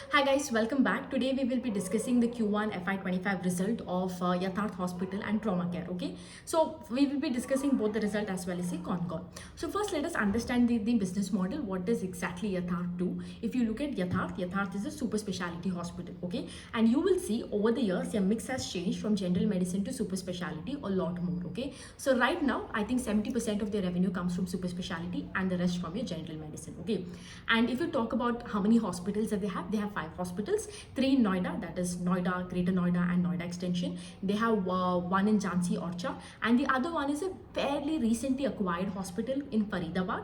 Hi guys, welcome back. Today we will be discussing the Q1 FY25 result of Yatharth Hospital and Trauma Care. Okay, so we will be discussing both the result as well as the con. So first, let us understand the business model. What does exactly Yatharth do? If you look at Yatharth is a super specialty hospital. Okay, and you will see over the years your mix has changed from general medicine to super specialty a lot more. Okay, so right now I think 70% of their revenue comes from super specialty and the rest from your general medicine. Okay, and if you talk about how many hospitals that they have 5 hospitals, 3 in Noida, that is Noida, Greater Noida and Noida Extension. They have one in Jhansi Orcha, and the other one is a fairly recently acquired hospital in Faridabad.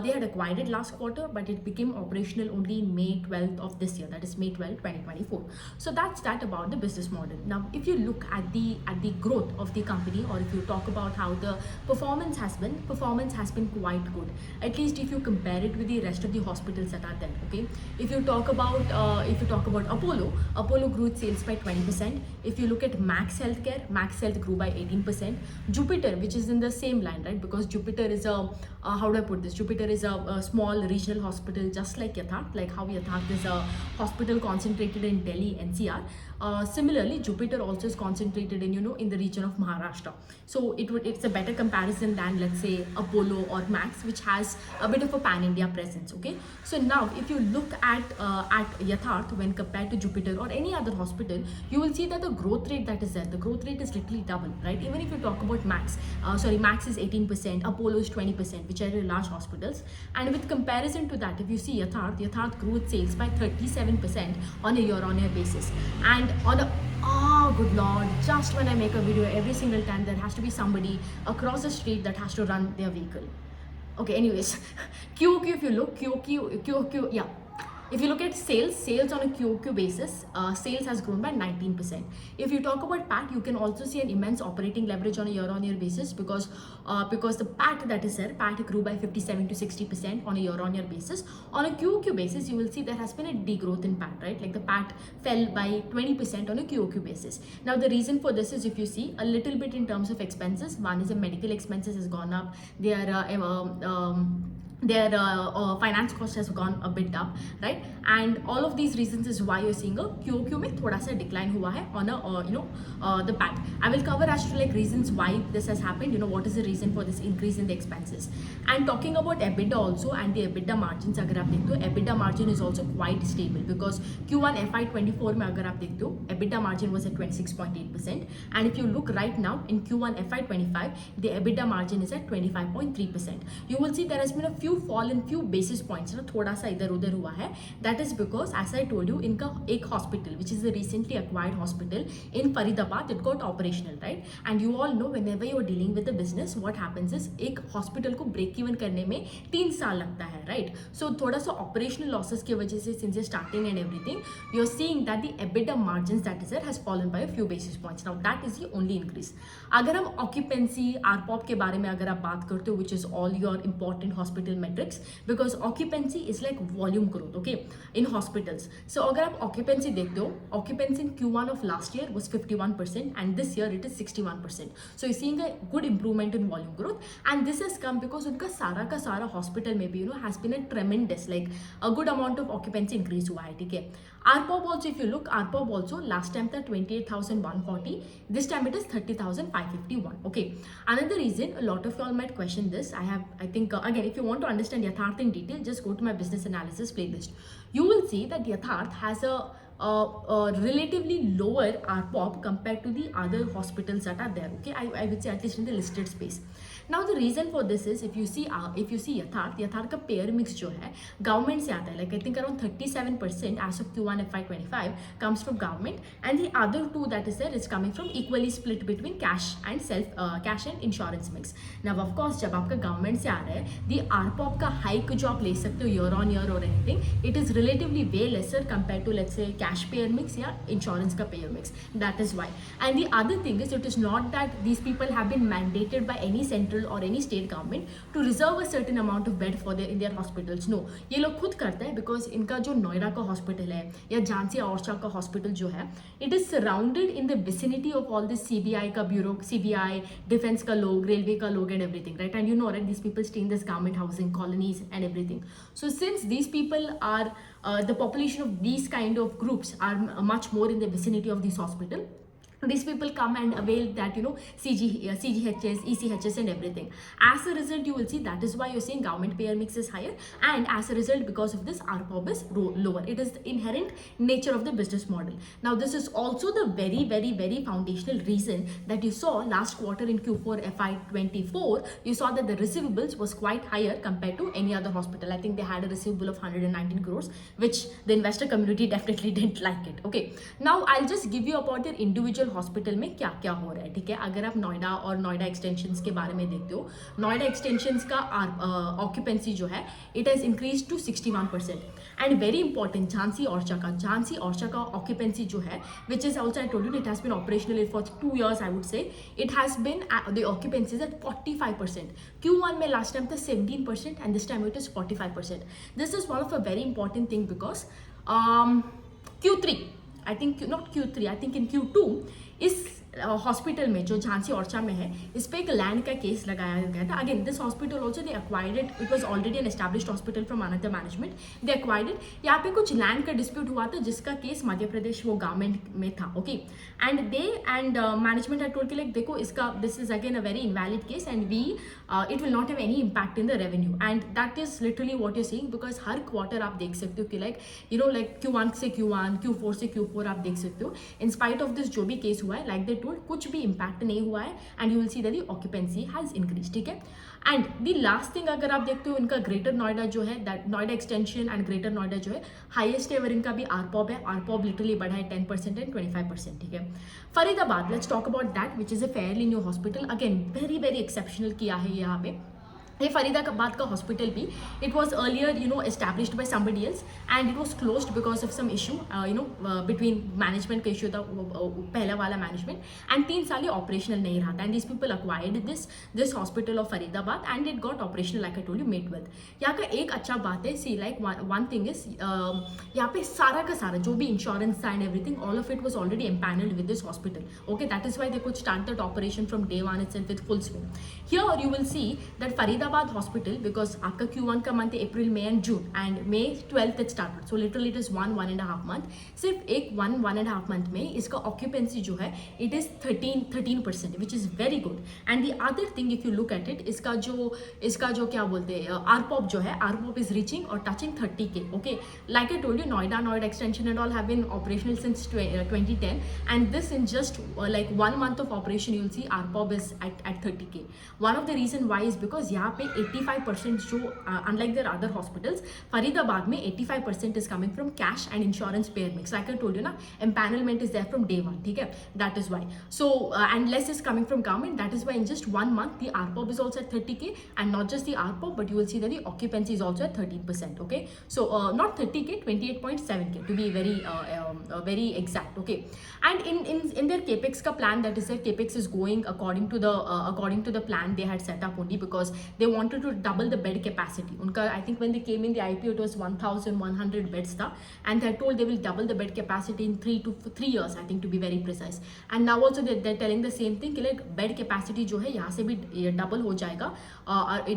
They had acquired it last quarter, but it became operational only in May 12th of this year, that is May 12, 2024. So that's that about the business model. Now, if you look at the growth of the company, or if you talk about how the performance has been quite good. At least if you compare it with the rest of the hospitals that are there. Okay, if you talk about Apollo grew its sales by 20%. If you look at Max Healthcare, Max Health grew by 18%. Jupiter, which is in the same line, right? Because Jupiter is a how do I put this? Jupiter is a small regional hospital, just like Yatharth, like how Yatharth is a hospital concentrated in Delhi NCR. Similarly, Jupiter also is concentrated in in the region of Maharashtra. So it's a better comparison than, let's say, Apollo or Max, which has a bit of a pan-India presence. Okay, so now if you look at Yatharth when compared to Jupiter or any other hospital, you will see that the growth rate that is there, the growth rate is literally double, right? Even if you talk about Max, Max is 18%, Apollo is 20%, which are large hospitals. And with comparison to that, if you see Yatharth grew its sales by 37% on a year-on-year basis. And on a oh good lord, just when I make a video, every single time there has to be somebody across the street that has to run their vehicle. Okay, anyways, QOQ, if you look, QOQ, yeah. If you look at sales on a QOQ basis, sales has grown by 19%. If you talk about PAT, you can also see an immense operating leverage on a year-on-year basis because the PAT that is there, PAT grew by 57 to 60% on a year-on-year basis. On a QOQ basis, you will see there has been a degrowth in PAT, right? Like the PAT fell by 20% on a QOQ basis. Now, the reason for this is if you see a little bit in terms of expenses, one is the medical expenses has gone up. Their finance cost has gone a bit up, right? And all of these reasons is why you're seeing a QOQ में थोड़ा सा decline हुआ है on a the PAT. I will cover as to like reasons why this has happened. What is the reason for this increase in the expenses. And talking about EBITDA also and the EBITDA margins, अगर आप देखते हो EBITDA margin is also quite stable because Q1 FY24 में अगर आप देखते हो EBITDA margin was at 26.8%, and if you look right now in Q1 FY25 the EBITDA margin is at 25.3%. You will see there has been a few fall in few basis points, थोड़ा सा इधर उधर हुआ है. That is because, as I told you, इनका एक hospital which is the recently acquired hospital in Faridabad, it got operational, right? And you all know whenever you are dealing with a business, what happens is एक hospital को break even करने में 3 साल लगता है, right? So थोड़ा सा operational losses की वजह से since you're starting and everything, you're seeing that the EBITDA margins that is there has fallen by a few basis points. Now that is the only increase. अगर हम occupancy, ARPOB के बारे में अगर आप बात करते हो, which is all your important hospital metrics, because occupancy is like volume growth, okay, in hospitals. So अगर आप occupancy देखते हो, occupancy in Q1 of last year was 51% and this year it is 61%. So you're seeing a good improvement in volume growth, and this has come because उनका सारा का सारा hospital में भी has been a tremendous, like a good amount of occupancy increase हुआ है, ठीक है. ARPOB also, if you look, ARPOB also last time था 28,140, this time it is 30,551. Okay, another reason a lot of y'all might question this, I think again, if you want to understand Yatharth in detail, just go to my business analysis playlist. You will see that Yatharth has a relatively lower ARPOB compared to the other hospitals that are there. Okay, I would say at least in the listed space. Now the reason for this is if you see Yatharth का payer mix जो है government से आता है, like I think around 37% as of Q1 FY25 comes from government, and the other two that is there is coming from equally split between cash and insurance mix. Now of course जब आपका government से आ रहा है, the ARPOB का hike जो आप ले सकते हो year on year or anything, it is relatively way lesser compared to, let's say, cash payer mix या insurance का payer mix. That is why. And the other thing is, it is not that these people have been mandated by any central or any state government to reserve a certain amount of bed for in their hospitals. No, ये लोग खुद करते हैं because इनका जो नोएडा का hospital है या झांसी ओरछा का हॉस्पिटल जो है, it is surrounded in the vicinity of all this CBI का bureau, CBI, defense का लोग, railway का लोग and everything, right? And you know, right, these people stay in this government housing colonies and everything. So since these people are the population of these kind of groups are much more in the vicinity of this hospital. These people come and avail that, you know, CGHS, ECHS and everything. As a result, you will see that is why you're seeing government payer mix is higher, and as a result, because of this, ARPOB is lower. It is the inherent nature of the business model. Now, this is also the very foundational reason that you saw last quarter in Q4 FY24. You saw that the receivables was quite higher compared to any other hospital. I think they had a receivable of 119 crores, which the investor community definitely didn't like it. Okay, now I'll just give you about their individual hospital में क्या क्या हो रहा है. ठीक है, अगर आप नोएडा और नोएडा एक्सटेंशंस के बारे में देखते हो, नोएडा एक्सटेंशंस का ऑक्यूपेंसी जो है it has increase to 61%. And very important, Jhansi Orchha का ऑक्यूपेंसी जो है, which is also I told you it has been operational for 2 years. I would say it has been the occupancy is at 45%. Q1 में last time था 17% and this time it is 45%. This is one of a very important thing because Q3, I think not Q3, I think in Q2 इस hospital में जो झांसी ओरछा में है, इस पे एक लैंड का केस लगाया गया था. Again this hospital also they acquired it. It was already an established hospital from another management. They acquired it. यहाँ पे कुछ लैंड का डिस्प्यूट हुआ था जिसका केस मध्य प्रदेश वो गवर्नमेंट में था. Okay, and they and management had told कि लाइक देखो इसका this is again a very invalid case and we it will not have any impact in the revenue. And that is literally what you seeing, because हर quarter आप देख सकते हो कि like you know like Q1 से Q1, Q4 से Q4 आप देख सकते हो. इन स्पाइट ऑफ दिस जो भी केस हुआ है, लाइक दे टोल्ड, कुछ भी इम्पैक्ट नहीं हुआ है and you will see that the occupancy has increase. ठीक है, एंड द लास्ट थिंग अगर आप देखते हो इनका ग्रेटर नोएडा जो है, that Noida extension and greater Noida जो है, हाईएस्ट एवर इनका भी आरपॉब है. आरपॉब लिटरली बढ़ा है 10% एंड 25%. ठीक है, Faridabad, let's talk about that which is a fairly new hospital. Again very exceptional किया है यहाँ पे. ये फरीदाबाद का हॉस्पिटल भी, it was earlier you know established by somebody else and it was closed because of some issue you know between management का issue था, पहला वाला मैनेजमेंट, एंड 3 साल ये ऑपरेशनल नहीं रहा था. And this people acquired this hospital of Faridabad and it got operational like I told you may 12. यहाँ का एक अच्छा बात है, सी लाइक वन थिंग इज यहाँ पे सारा का सारा जो भी इंश्योरेंस था and everything, all of it was already empanelled with this hospital. Okay, that is why they could start that operation from day one itself with full swing. Here you will see that Faridabad hospital, because आपका Q1 का month है April, May and June, and May 12th it started, so literally it is 1.5 month. सिर्फ एक 1.5 month में इसका occupancy जो है it is 13% which is very good. And the other thing if you look at it, इसका जो क्या बोलते हैं आरपॉप जो है, आरपॉप इज रीचिंग और touching 30K. Okay, like I told you, Noida extension and all have been operational since 2010 and this in just like 1 month of operation you'll see ARPOB is at 30K. One of the reason why is because यहाँ पे 85% जो unlike their other hospitals, Faridabad में 85% is coming from cash and insurance payer mix. Like I told you ना, empanelment is there from day one. ठीक है, that is why. So and less is coming from government. That is why in just 1 month the ARPOB is also at 30K, and not just the ARPOB, but you will see that the occupancy is also at 13%. Okay, so not 30K, 28.7K to be very exact. Okay, and in their capex का plan, that is their capex is going according to the plan they had set up, only because they wanted to double the bed capacity. उनका I think when they came in the IPO it was 1,100 beds था, and they had told they will double the bed capacity in 3 years, I think, to be very precise. And now also they're telling the same thing कि like bed capacity जो है यहाँ से भी double हो जाएगा.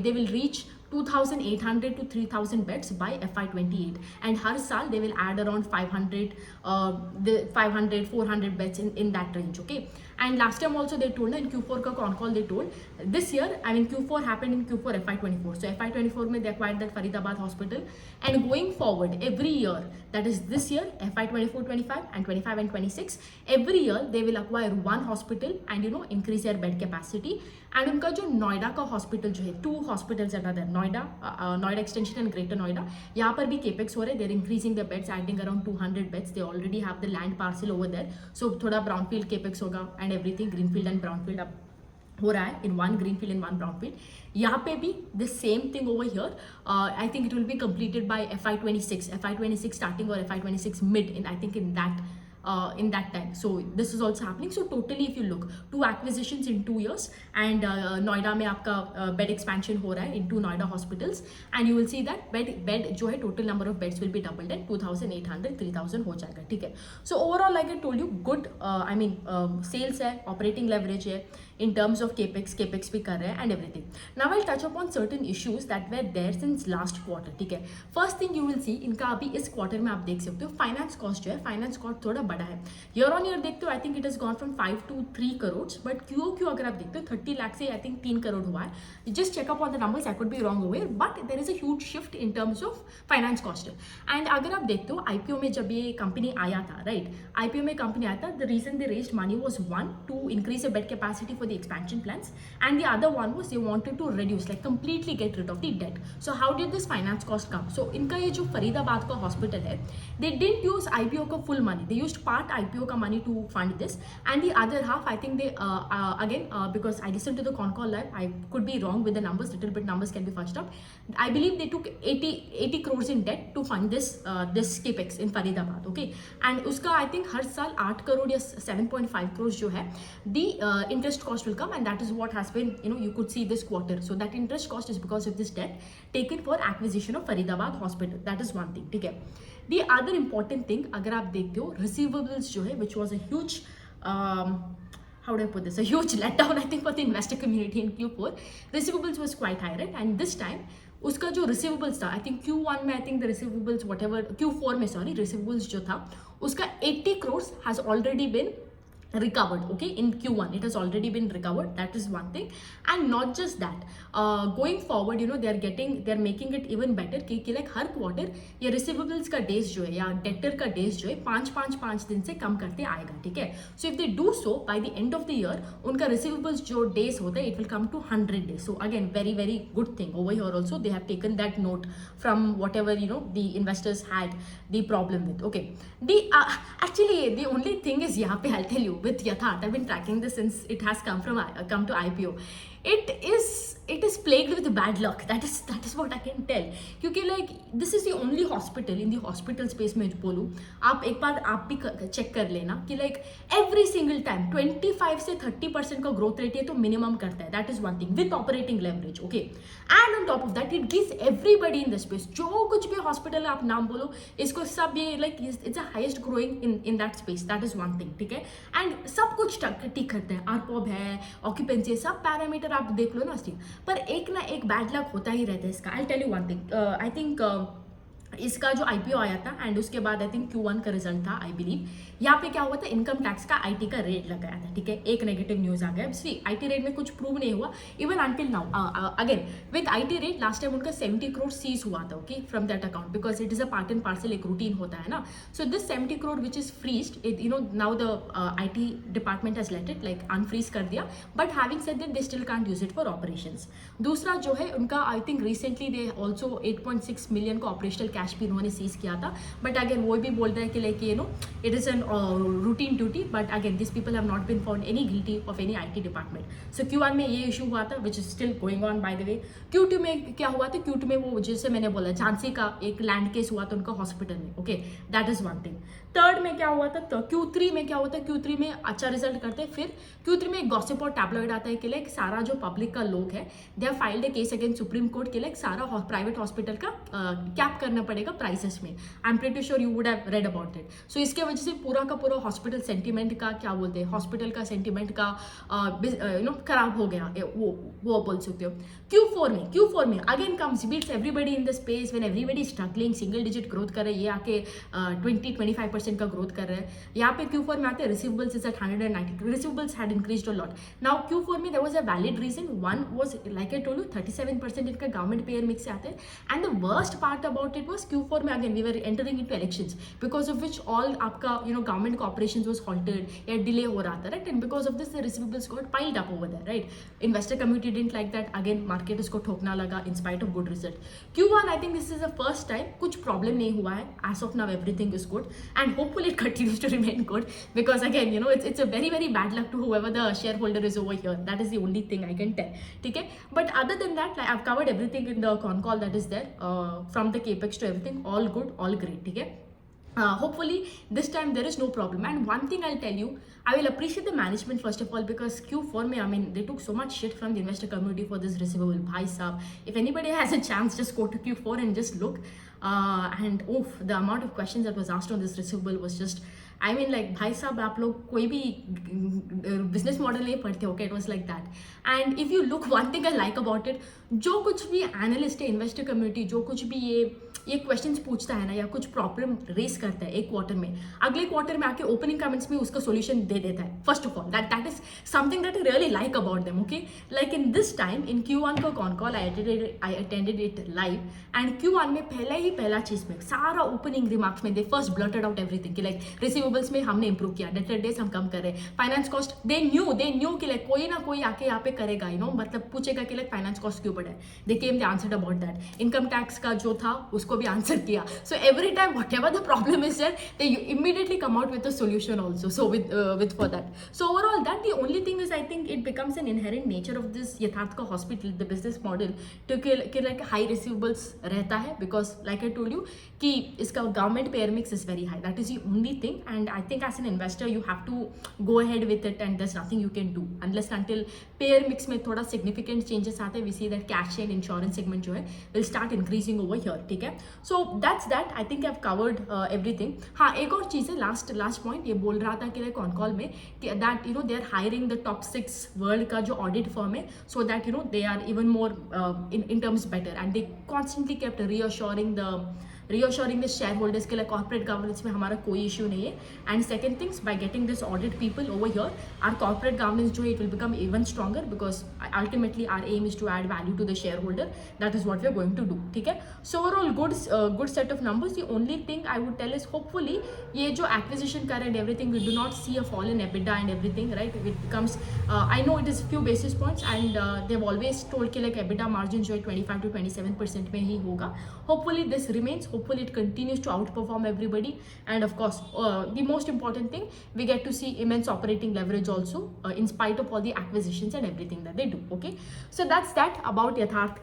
They will reach 2,800 to 3,000 beds by FY28, and हर साल they will add around 400 beds in that range. Okay, and last time also they told in Q4 का con call they told this year, I mean Q4 happened in Q4 FY24, so FY24 में they acquired that Faridabad hospital, and going forward every year, that is this year FY24, 25 and 25 and 26, every year they will acquire one hospital and you know increase their bed capacity. And उनका जो नोएडा का hospital जो है, 2 hospitals at other, Noida extension and greater Noida, यहाँ पर भी capex हो रहे. They're increasing the beds, adding around 200 beds. They already have the land parcel over there, so थोड़ा ब्राउनफील्ड केपेक्स होगा and everything, greenfield and brownfield अब हो रहा है इन 1 ग्रीनफील्ड इन 1 ब्राउनफील्ड. यहाँ पे भी the same thing over here. I think it will be completed by FY26 starting और FY26 mid, in I think in that in that time. So this is also happening. So totally if you look, 2 acquisitions in 2 years, and Noida में आपका bed expansion हो रहा है in 2 Noida hospitals, and you will see that bed जो है total number of beds will be doubled at 2,800 3,000 हो जाएगा, ठीक है. So overall like I told you, good sales है, operating leverage है, in terms of capex भी कर रहे हैं and everything. Now I'll touch upon certain issues that were there since last quarter, ठीक है. First thing you will see, इनका अभी इस क्वार्टर में आप देख सकते हो फाइनेंस कॉस्ट जो है, फाइनेंस कॉस्ट थोड़ा बड़ा है. ईयर ऑन ईयर देखते हो I think it is gone from 5 to 3 crore, but Q अगर आप देखते हो 30 लाख से आई थिंक 3 करोड़ हुआ है. Just checkup on the numbers, I could be wrong over, but there is a huge shift in terms of finance cost. And अगर आप देखते हो आईपीओ में जब ये कंपनी आया था, राइट, आईपीओ में कंपनी आया था, the reason they raised money was one to increase the bed capacity for the expansion plans, and the other one was they wanted to reduce, like completely get rid of the debt. So how did this finance cost come? So इनका ये जो फरीदाबाद का hospital है, they didn't use IPO का full money, they used part IPO का money to fund this, and the other half I think they again because I listened to the con call live, I could be wrong with the numbers, little bit numbers can be fudged up. I believe they took 80 crores in debt to fund this capex in Faridabad, okay, and उसका I think हर साल 8 करोड़ या 7.5 crores जो है the interest cost will come, and that is what has been, you could see this quarter. So that interest cost is because of this debt taken for acquisition of Faridabad hospital. That is one thing, ठीक है. The other important thing, अगर आप देखते हो receivables जो है, which was a huge how do I put this, a huge letdown I think for the investor community in Q4. Receivables was quite high, right, and this time उसका जो receivables था, I think Q1 में I think the receivables whatever, Q4 में sorry, receivables जो था उसका 80 crores has already been recovered, okay, in Q1 it has already been recovered. That is one thing. And not just that, going forward they are making it even better कि like हर quarter ये receivables का days जो है या debtor का days जो है 5 दिन से कम करते आएगा, ठीक है. So if they do so by the end of the year, उनका receivables जो days होता है it will come to 100 days. So again very good thing over here. Also they have taken that note from whatever the investors had the problem with, okay. The actually the only thing is यहाँ पे I'll tell you, with Yatharth, I've been tracking this since it has come to IPO. It is plagued with bad luck. That is what I can tell. क्योंकि like this is the only hospital in the hospital space में बोलूँ, आप एक बार आप भी check कर लेना कि like every single time 25 से 30% का growth rate ये तो minimum करता है. That is one thing with operating leverage, okay. And on top of that it gives everybody in the space, जो कुछ भी hospital आप नाम बोलो इसको सब ये like it's the highest growing in that space. That is one thing, ठीक है. And सब कुछ ठीक करते हैं, ARPOB है, occupancy है, सब पैरामीटर आप देख लो ना स्टीव, पर एक ना एक बैड लक होता ही रहता है इसका. I tell you one thing, I think इसका जो आईपीओ आया था एंड उसके बाद आई थिंक Q1 का रिजल्ट था, आई बिलीव यहाँ पे क्या हुआ था, इनकम टैक्स का आईटी का रेट लगाया था, ठीक है. एक नेगेटिव न्यूज आ गया, सी आईटी रेट में कुछ प्रूव नहीं हुआ even until now. Again with IT rate last time उनका 70 करोड़ सीज हुआ था, okay, from that account, because it is a part and parcel, एक रूटीन होता है ना. So this 70 crore which is freezed, now the IT department has let it like unfreeze कर दिया, but having said that they still can't use it for operations. दूसरा जो है उनका I think recently they also 8.6 million का operational cash भी उन्होंने seize किया था, बट अगेन वो भी बोल रहे हैं कि like it is an routine duty, but again this people have not been found any guilty of any IT department. So Q1 में ये इशू हुआ था which is still going on by the way. Q2 में क्या हुआ था, Q2 में वो जैसे मैंने बोला झांसी का एक लैंड केस हुआ था उनका हॉस्पिटल में, okay, that is one thing. Third में क्या हुआ था, तो Q3 में क्या हुआ था, Q3 में अच्छा रिजल्ट करते हैं, फिर Q3 में एक गॉसिप और टैबलॉइड आता है कि लाइक सारा जो पब्लिक का लोग है they have filed a case against supreme court के लाइक सारा प्राइवेट हॉस्पिटल का कैप करना पड़ेगा प्राइसेस में. I am pretty sure you would have read about it. So इसके वजह से पूरा का पूरा हॉस्पिटल सेंटीमेंट का क्या बोलते हैं, हॉस्पिटल का सेंटीमेंट का खराब हो गया, वो बोल सकते हो. Q4 में again comes beats everybody in the space when everybody struggling, single digit growth कर रहे हैं, ये आके 20-25% का ग्रोथ कर रहे हैं. यहाँ पे Q4 में आते हैं receivables is at 192, receivables had increased a lot. Now Q4 में there was a valid reason, one was like I told you 37% इनका गवर्नमेंट पेयर मिक्स से आते हैं, and the worst part about it was Q4 में again we were entering into elections, because of which all आपका government का operations was halted या delay हो रहा था, right, and because of this the receivables got piled up over there, right. Investor community didn't like that, again market इसको ठोकना लगा in spite of good result. Q1 I think this is the first time कुछ problem नहीं हुआ है, as of now everything is good and hopefully it continues to remain good, because again it's a very bad luck to whoever the shareholder is over here. That is the only thing I can tell, ठीक है. But other than that, like, I've covered everything in the con call that is there, from the capex to everything, all good, all great, ठीक है. Hopefully this time there is no problem. And one thing I'll tell you, I will appreciate the management first of all, because Q4 mein, I mean, they took so much shit from the investor community for this receivable. Bhai sahab, if anybody has a chance, just go to Q4 and just look. And oof, the amount of questions that was asked on this receivable was just, I mean, like, भाई साहब आप लोग कोई भी business model नहीं पढ़ते, okay, it was like that. And if you look, one thing I like about it, जो कुछ भी एनालिस्ट है, इन्वेस्टर कम्युनिटी, जो कुछ भी ये क्वेश्चंस पूछता है ना, या कुछ प्रॉब्लम रेस करता है एक क्वार्टर में, अगले क्वार्टर में आके ओपनिंग कमेंट्स में उसका सॉल्यूशन दे देता है. First of all, that is something that I really like about them. Okay, like in this time in Q1 का con call I attended it live, and Q1 में पहला चीज में सारा ओपनिंग रिमार्क्स में दे फर्स्ट ब्लर्टेड आउट एवरीथिंग कि like receivables में हमने इंप्रूव किया, डेटर डेज हम कम कर रहे हैं, फाइनेंस कॉस्ट दे न्यू कि लाइक कोई ना कोई आके यहाँ पे करेगा, यू नो, मतलब पूछेगा कि लाइक फाइनेंस कॉस्ट क्यों बढ़ा है. They came the answer about that. Income tax का जो था उसको भी आंसर किया. So every time whatever the problem is there, they immediately come out with a solution also. So with for that. So overall, that the only thing is, I think it becomes an inherent nature of this Yatharth ka hospital, the business model, to कि like high receivables रहता है, because like I told you कि इसका government payer mix is very high. That is the only thing, and I think as an investor you have to go ahead with it, and there's nothing you can do unless until payer mix में थोड़ा significant changes आते हैं. We see that cash and insurance segment जो है will start increasing over here. ठीक है, so that's that. I think I've covered everything. हाँ, एक और चीज़ है, लास्ट पॉइंट ये बोल रहा था कि लाइक ऑन कॉल में कि that you know they are hiring the top 6 world का जो ऑडिट फर्म है, so that you know they are even more in terms better, and they constantly kept reassuring the shareholders के लिए corporate governance में हमारा कोई issue नहीं है. And second things, by getting this audit people over here, our corporate governance जो है it will become even stronger, because ultimately our aim is to add value to the shareholder. That is what we are going to do. ठीक है, so overall good set of numbers. The only thing I would tell is hopefully ये जो acquisition कर and everything, we do not see a fall in EBITDA and everything, right? It becomes I know it is few basis points, and they've always told कि like EBITDA margin जो है 25 to 27% में ही होगा. Hopefully this remains. Hopefully it continues to outperform everybody, and of course the most important thing, we get to see immense operating leverage also, in spite of all the acquisitions and everything that they do. Okay, so that's that about Yatharth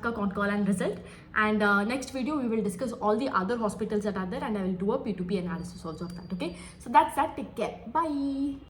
ka con call and result. And next video we will discuss all the other hospitals that are there, and I will do a P2P analysis also of that. Okay, so that's that. Take care. Bye.